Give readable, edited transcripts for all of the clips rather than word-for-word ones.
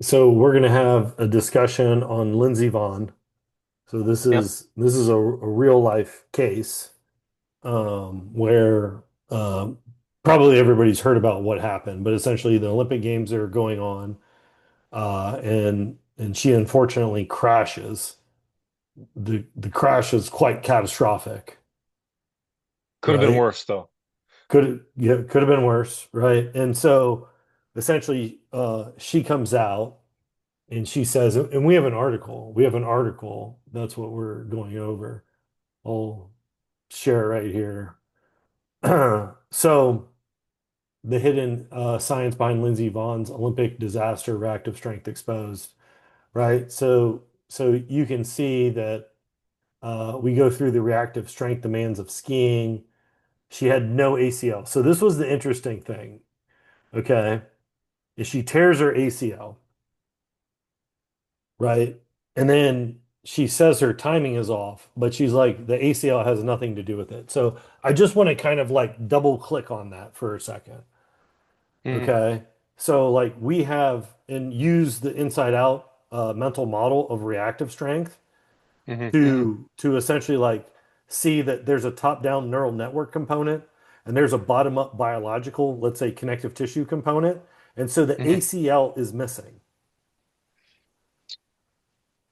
So we're going to have a discussion on Lindsey Vonn. So this Yep. is this is a real life case where probably everybody's heard about what happened, but essentially the Olympic Games are going on, and she unfortunately crashes. The crash is quite catastrophic, Could have been right? worse though. Could have been worse, right? And so essentially, she comes out. And she says, and we have an article. We have an article. That's what we're going over. I'll share it right here. So, the hidden science behind Lindsey Vohn's Olympic disaster reactive strength exposed, right? So you can see that we go through the reactive strength demands of skiing. She had no ACL. So this was the interesting thing, okay? Is she tears her ACL, right? And then she says her timing is off, but she's like, the ACL has nothing to do with it. So I just want to kind of like double click on that for a second. Hmm. Okay. So like we have and use the inside out mental model of reactive strength Hmm. to essentially like see that there's a top-down neural network component and there's a bottom-up biological, let's say connective tissue component. And so the Hmm. ACL is missing.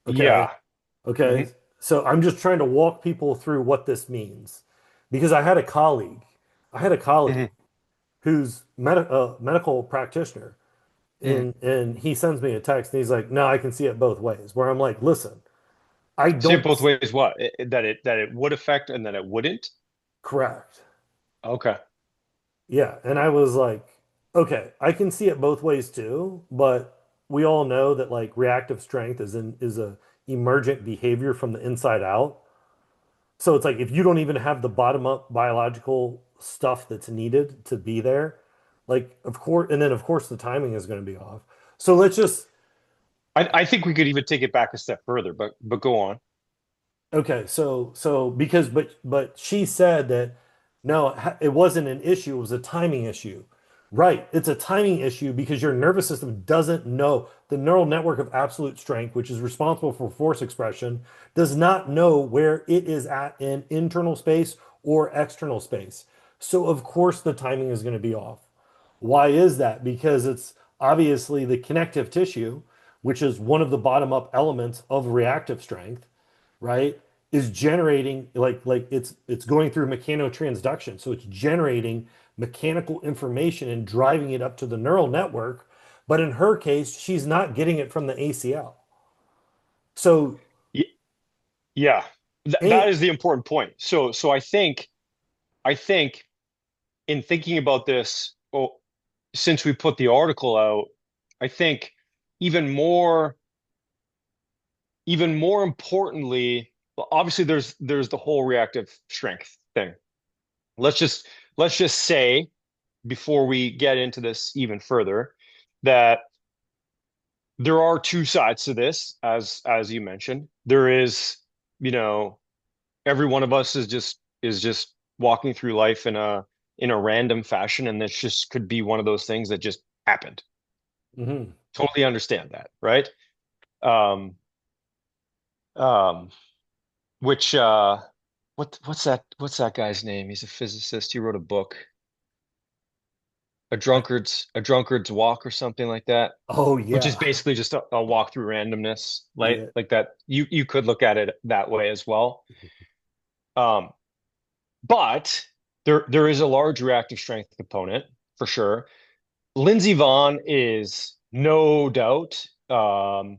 Okay. Yeah. Hmm. Okay. So I'm just trying to walk people through what this means because I had a colleague Hmm. who's medical practitioner Hmm. and he sends me a text and he's like, no, I can see it both ways. Where I'm like, listen, I See it don't both ways. What? That it would affect and that it wouldn't. correct. Okay. Yeah. And I was like, okay, I can see it both ways too, but we all know that like reactive strength is a emergent behavior from the inside out. So it's like if you don't even have the bottom up biological stuff that's needed to be there, like of course, and then of course the timing is going to be off. So let's just I think we could even take it back a step further, but go on. okay. So because but she said that no, it wasn't an issue. It was a timing issue. Right. It's a timing issue because your nervous system doesn't know the neural network of absolute strength, which is responsible for force expression, does not know where it is at in internal space or external space. So, of course, the timing is going to be off. Why is that? Because it's obviously the connective tissue, which is one of the bottom up elements of reactive strength, right? Is generating like it's going through mechanotransduction. So it's generating mechanical information and driving it up to the neural network. But in her case, she's not getting it from the ACL. So, Y- Yeah. That and, is the important point. So I think in thinking about this, oh, since we put the article out, I think even more even more importantly, well, obviously there's the whole reactive strength thing. Let's just let's just say before we get into this even further that there are two sides to this, as you mentioned. There is, you know, every one of us is just walking through life in a random fashion, and this just could be one of those things that just happened. mhm. Totally understand that, right? Um, um, which what's that guy's name? He's a physicist. He wrote a book, I- a drunkard's walk or something like that, oh which is yeah, basically just a walk through randomness, yeah. like that. You could look at it that way as well. Um, but there is a large reactive strength component for sure. Lindsey Vonn is no doubt a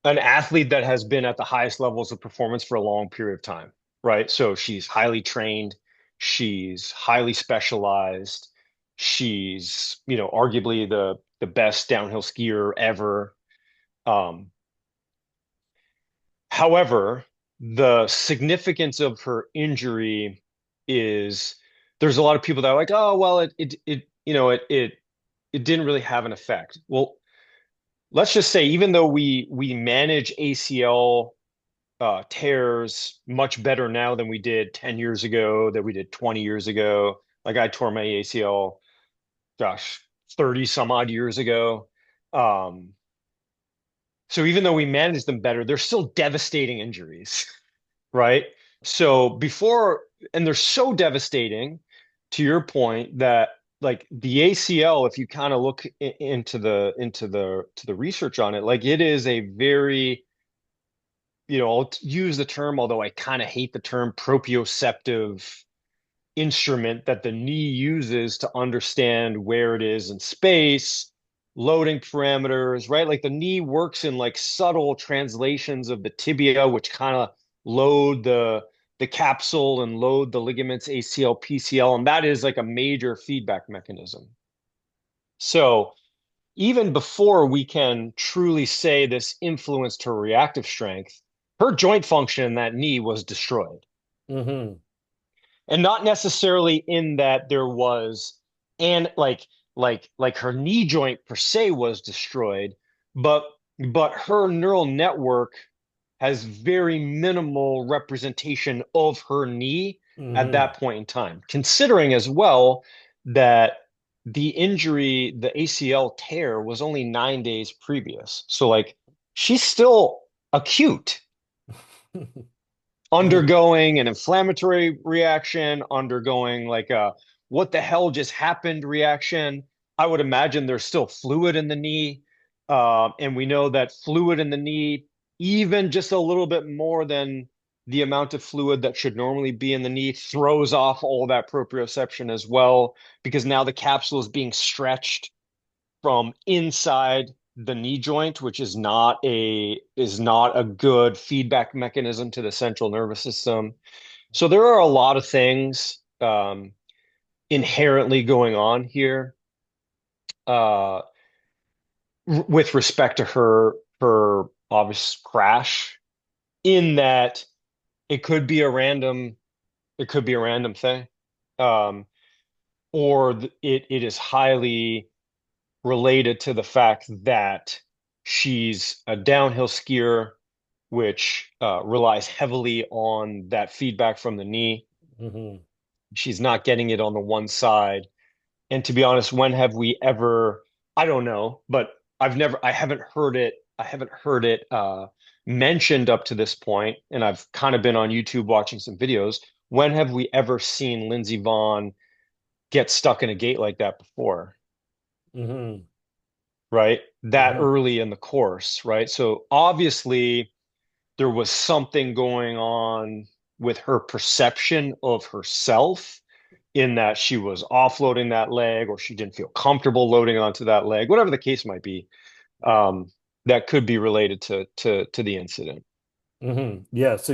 an athlete that has been at the highest levels of performance for a long period of time, right? So she's highly trained, she's highly specialized, she's, arguably the best downhill skier ever. Um, However, the significance of her injury is there's a lot of people that are like, oh, well, it didn't really have an effect. Well, let's just say even though we manage ACL tears much better now than we did 10 years ago, that we did 20 years ago. Like I tore my ACL, gosh, 30 some odd years ago. Um, so even though we manage them better, they're still devastating injuries, right? So and they're so devastating to your point that like the ACL, if you kind of look into the research on it, like it is a very, I'll use the term, although I kind of hate the term proprioceptive instrument that the knee uses to understand where it is in space, loading parameters, right? Like the knee works in like subtle translations of the tibia, which kind of load the capsule and load the ligaments ACL, PCL, and that is like a major feedback mechanism. So even before we can truly say this influenced her reactive strength, her joint function in that knee was destroyed. Hmm. And not necessarily in that there was and like her knee joint per se was destroyed, but her neural network has very minimal representation of her knee at Hmm. that point in time, considering as well that the injury, the ACL tear, was only 9 days previous. So like she's still acute, undergoing an inflammatory reaction, undergoing like a what the hell just happened reaction. I would imagine there's still fluid in the knee. And we know that fluid in the knee, even just a little bit more than the amount of fluid that should normally be in the knee, throws off all that proprioception as well, because now the capsule is being stretched from inside the knee joint, which is not a good feedback mechanism to the central nervous system. So there are a lot of things inherently going on here uh, with respect to her obvious crash. In that it could be a random thing, um, or it is highly related to the fact that she's a downhill skier, which relies heavily on that feedback from the knee. Hmm. She's not getting it on the one side. And to be honest, when have we ever, I don't know, but I haven't heard it mentioned up to this point, and I've kind of been on YouTube watching some videos. When have we ever seen Lindsey Vonn get stuck in a gate like that before? Hmm. Right? That Hmm. early in the course, right? So obviously there was something going on with her perception of herself in that she was offloading that leg or she didn't feel comfortable loading onto that leg, whatever the case might be. Um, that could be related to the incident. Hmm. Yeah. So